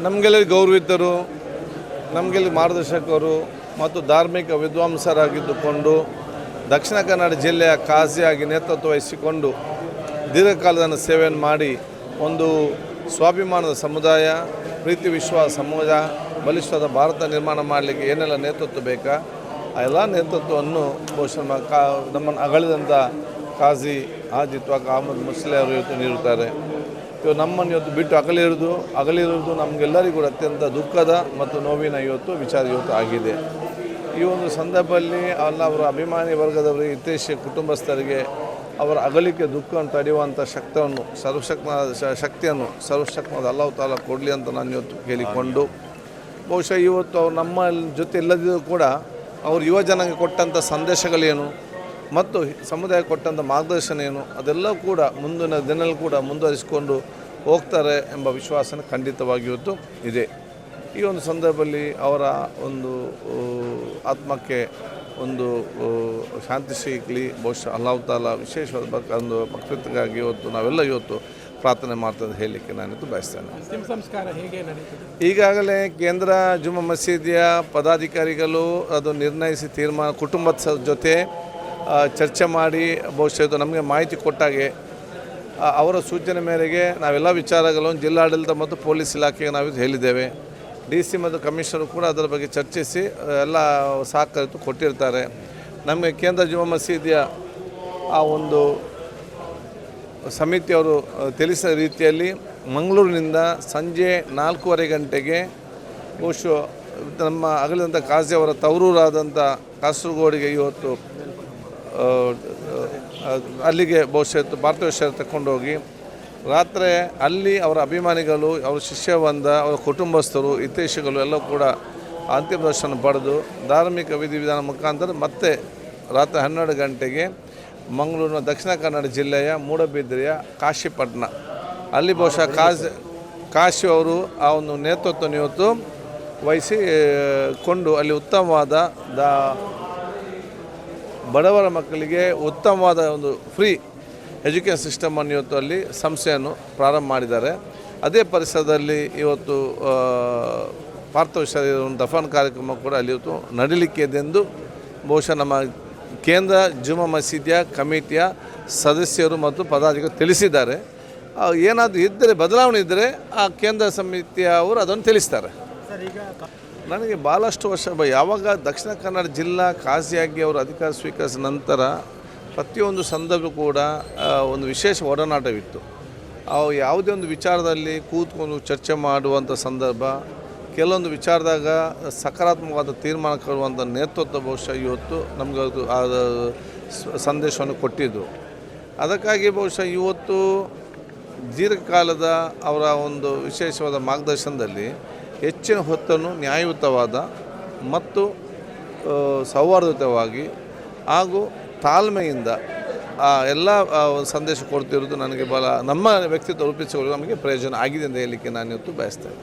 ನಮಗೆಲ್ಲ ಗೌರವಿತರು, ನಮಗೆಲ್ಲ ಮಾರ್ಗದರ್ಶಕರು ಮತ್ತು ಧಾರ್ಮಿಕ ವಿದ್ವಾಂಸರಾಗಿದ್ದುಕೊಂಡು ದಕ್ಷಿಣ ಕನ್ನಡ ಜಿಲ್ಲೆಯ ಕಾಜಿಯಾಗಿ ನೇತೃತ್ವ ವಹಿಸಿಕೊಂಡು ದೀರ್ಘಕಾಲದ ಸೇವೆಯನ್ನು ಮಾಡಿ ಒಂದು ಸ್ವಾಭಿಮಾನದ ಸಮುದಾಯ, ಪ್ರೀತಿ ವಿಶ್ವಾಸ ಸಮುದಾಯ, ಬಲಿಷ್ಠವಾದ ಭಾರತ ನಿರ್ಮಾಣ ಮಾಡಲಿಕ್ಕೆ ಏನೆಲ್ಲ ನೇತೃತ್ವ ಬೇಕಾ ಆ ಎಲ್ಲ ನೇತೃತ್ವವನ್ನು ಬಹುಶಃ ನಮ್ಮನ್ನು ಅಗಲಿದಂಥ ಕಾಜಿ ಹಾಜಿ ಇತ್ವಾಕ್ ಅಹಮದ್ ಮುಸ್ಲಿ ಅವರು ಇವತ್ತು ನೀಡುತ್ತಾರೆ. ನಮ್ಮನ್ನು ಇವತ್ತು ಬಿಟ್ಟು ಅಗಲಿರುವುದು ನಮಗೆಲ್ಲರಿಗೂ ಕೂಡ ಅತ್ಯಂತ ದುಃಖದ ಮತ್ತು ನೋವಿನ ವಿಚಾರ ಆಗಿದೆ. ಈ ಒಂದು ಸಂದರ್ಭದಲ್ಲಿ ಅವರ ಅಭಿಮಾನಿ ವರ್ಗದವರಿಗೆ, ಹಿತೈಷಿ ಕುಟುಂಬಸ್ಥರಿಗೆ ಅವರ ಅಗಲಿಕೆ ದುಃಖವನ್ನು ತಡೆಯುವಂಥ ಶಕ್ತಿಯನ್ನು ಸರ್ವಶಕ್ತನಾದ ಅಲ್ಲಾಹ್ ತಾಲಾ ಕೊಡಲಿ ಅಂತ ನಾನು ಇವತ್ತು ಕೇಳಿಕೊಂಡು, ಬಹುಶಃ ಇವತ್ತು ಅವ್ರು ನಮ್ಮ ಜೊತೆ ಇಲ್ಲದಿದ್ದರೂ ಕೂಡ ಅವರು ಯುವ ಜನಾಂಗಕ್ಕೆ ಕೊಟ್ಟಂಥ ಸಂದೇಶಗಳೇನು ಮತ್ತು ಸಮುದಾಯ ಕೊಟ್ಟಂಥ ಮಾರ್ಗದರ್ಶನ ಏನು ಅದೆಲ್ಲ ಕೂಡ ಮುಂದಿನ ದಿನದಲ್ಲಿ ಕೂಡ ಮುಂದುವರಿಸಿಕೊಂಡು ಹೋಗ್ತಾರೆ ಎಂಬ ವಿಶ್ವಾಸನ ಖಂಡಿತವಾಗಿ ಇವತ್ತು ಇದೆ. ಈ ಒಂದು ಸಂದರ್ಭದಲ್ಲಿ ಅವರ ಒಂದು ಆತ್ಮಕ್ಕೆ ಒಂದು ಶಾಂತಿ ಸಿಗಲಿ, ಬಹುಶಃ ಅಲ್ಲಾಹ್ ತಾಲಾ ವಿಶೇಷವಾದ ಒಂದು ಭಕ್ತಿಗಾಗಿ ನಾವೆಲ್ಲ ಇವತ್ತು ಪ್ರಾರ್ಥನೆ ಮಾಡ್ತದೆ ಹೇಳಲಿಕ್ಕೆ ನಾನಿತ್ತು ಬಯಸ್ತೇನೆ. ಅಂತಿಮ ಸಂಸ್ಕಾರ ಹೇಗೆ ನಡೀತದೆ? ಈಗಾಗಲೇ ಕೇಂದ್ರ ಜುಮ್ಮಾ ಮಸೀದಿಯ ಪದಾಧಿಕಾರಿಗಳು ಅದು ನಿರ್ಣಯಿಸಿ ಕುಟುಂಬದ ಜೊತೆ ಚರ್ಚೆ ಮಾಡಿ ಬಹುಶಃ ನಮಗೆ ಮಾಹಿತಿ ಕೊಟ್ಟಾಗೆ ಅವರ ಸೂಚನೆ ಮೇರೆಗೆ ನಾವೆಲ್ಲ ವಿಚಾರಗಳನ್ನು ಜಿಲ್ಲಾಡಳಿತ ಮತ್ತು ಪೊಲೀಸ್ ಇಲಾಖೆಗೆ ನಾವು ಹೇಳಿದ್ದೇವೆ. DC ಮತ್ತು ಕಮಿಷನರು ಕೂಡ ಅದರ ಬಗ್ಗೆ ಚರ್ಚಿಸಿ ಎಲ್ಲ ಸಹಕರಿತು ಕೊಟ್ಟಿರ್ತಾರೆ. ನಮಗೆ ಕೇಂದ್ರ ಜುಮ್ಮಾ ಮಸೀದಿಯ ಆ ಒಂದು ಸಮಿತಿಯವರು ತಿಳಿಸಿದ ರೀತಿಯಲ್ಲಿ ಮಂಗಳೂರಿನಿಂದ ಸಂಜೆ 4:15 ಗಂಟೆಗೆ ಬಹುಶಃ ನಮ್ಮ ಅಗಲಿದಂಥ ಕಾಜಿ ಅವರ ತವರೂರಾದಂಥ ಕಾಸರಗೋಡಿಗೆ ಇವತ್ತು ಅಲ್ಲಿಗೆ ಬಹುಶಃ ಪಾರ್ಥಿವ ಶರೀರ ತಗೊಂಡೋಗಿ ರಾತ್ರಿ ಅಲ್ಲಿ ಅವರ ಅಭಿಮಾನಿಗಳು, ಅವರ ಶಿಷ್ಯವೃಂದ, ಅವರ ಕುಟುಂಬಸ್ಥರು, ಹಿತೈಷಿಗಳು ಎಲ್ಲ ಕೂಡ ಅಂತಿಮ ದರ್ಶನ ಪಡೆದು ಧಾರ್ಮಿಕ ವಿಧಿವಿಧಾನ ಮುಖಾಂತರ ಮತ್ತೆ ರಾತ್ರಿ 12 ಗಂಟೆಗೆ ಮಂಗಳೂರಿನ ದಕ್ಷಿಣ ಕನ್ನಡ ಜಿಲ್ಲೆಯ ಮೂಡಬಿದ್ರೆಯ ಕಾಶಿಪಟ್ಟಣ ಅಲ್ಲಿ ಬಹುಶಃ ಕಾಶಿ ಅವರು ಆ ಒಂದು ನೇತೃತ್ವವನ್ನು ಇವತ್ತು ವಹಿಸಿಕೊಂಡು ಅಲ್ಲಿ ಉತ್ತಮವಾದ ಬಡವರ ಮಕ್ಕಳಿಗೆ ಉತ್ತಮವಾದ ಒಂದು ಫ್ರೀ ಎಜುಕೇಷನ್ ಸಿಸ್ಟಮನ್ನು ಇವತ್ತು ಅಲ್ಲಿ ಸಂಸ್ಥೆಯನ್ನು ಪ್ರಾರಂಭ ಮಾಡಿದ್ದಾರೆ. ಅದೇ ಪರಿಸರದಲ್ಲಿ ಇವತ್ತು ಪಾರ್ಥಿವ ಶರೀರವನ್ನು ದಫನ್ ಕಾರ್ಯಕ್ರಮ ಕೂಡ ಅಲ್ಲಿ ಇವತ್ತು ನಡೀಲಿಕ್ಕೆದೆಂದು ಬಹುಶಃ ನಮ್ಮ ಕೇಂದ್ರ ಜುಮ್ಮಾ ಮಸೀದಿಯ ಕಮಿಟಿಯ ಸದಸ್ಯರು ಮತ್ತು ಪದಾಧಿಕಾರಿಗಳು ತಿಳಿಸಿದ್ದಾರೆ. ಏನಾದರೂ ಇದ್ದರೆ ಬದಲಾವಣೆ ಇದ್ದರೆ ಆ ಕೇಂದ್ರ ಸಮಿತಿಯವರು ಅದನ್ನು ತಿಳಿಸ್ತಾರೆ. ನನಗೆ ಭಾಳಷ್ಟು ವರ್ಷ ಯಾವಾಗ ದಕ್ಷಿಣ ಕನ್ನಡ ಜಿಲ್ಲಾ ಕಾಜಿಯಾಗಿ ಅವರು ಅಧಿಕಾರ ಸ್ವೀಕರಿಸಿದ ನಂತರ ಪ್ರತಿಯೊಂದು ಸಂದರ್ಭ ಕೂಡ ಒಂದು ವಿಶೇಷ ಒಡನಾಟವಿತ್ತು. ಯಾವುದೇ ಒಂದು ವಿಚಾರದಲ್ಲಿ ಕೂತ್ಕೊಂಡು ಚರ್ಚೆ ಮಾಡುವಂಥ ಸಂದರ್ಭ, ಕೆಲವೊಂದು ವಿಚಾರದಾಗ ಸಕಾರಾತ್ಮಕವಾದ ತೀರ್ಮಾನ ಕೊಡುವಂಥ ನೇತೃತ್ವ ಬಹುಶಃ ಇವತ್ತು ನಮಗೆ ಆ ಸಂದೇಶವನ್ನು ಕೊಟ್ಟಿದ್ದರು. ಅದಕ್ಕಾಗಿ ಬಹುಶಃ ಇವತ್ತು ದೀರ್ಘಕಾಲದ ಅವರ ಒಂದು ವಿಶೇಷವಾದ ಮಾರ್ಗದರ್ಶನದಲ್ಲಿ ಹೆಚ್ಚಿನ ಹೊತ್ತನ್ನು ನ್ಯಾಯಯುತವಾದ ಮತ್ತು ಸೌಹಾರ್ದಯುತವಾಗಿ ಹಾಗೂ ತಾಳ್ಮೆಯಿಂದ ಎಲ್ಲ ಸಂದೇಶ ಕೊಡ್ತಿರೋದು ನನಗೆ ನಮ್ಮ ವ್ಯಕ್ತಿತ್ವ ರೂಪಿಸಿಕೊಳ್ಳಲು ನಮಗೆ ಪ್ರಯೋಜನ ಆಗಿದೆ ಅಂತ ಹೇಳಲಿಕ್ಕೆ ನಾನು ಇವತ್ತು ಬಯಸ್ತೇನೆ.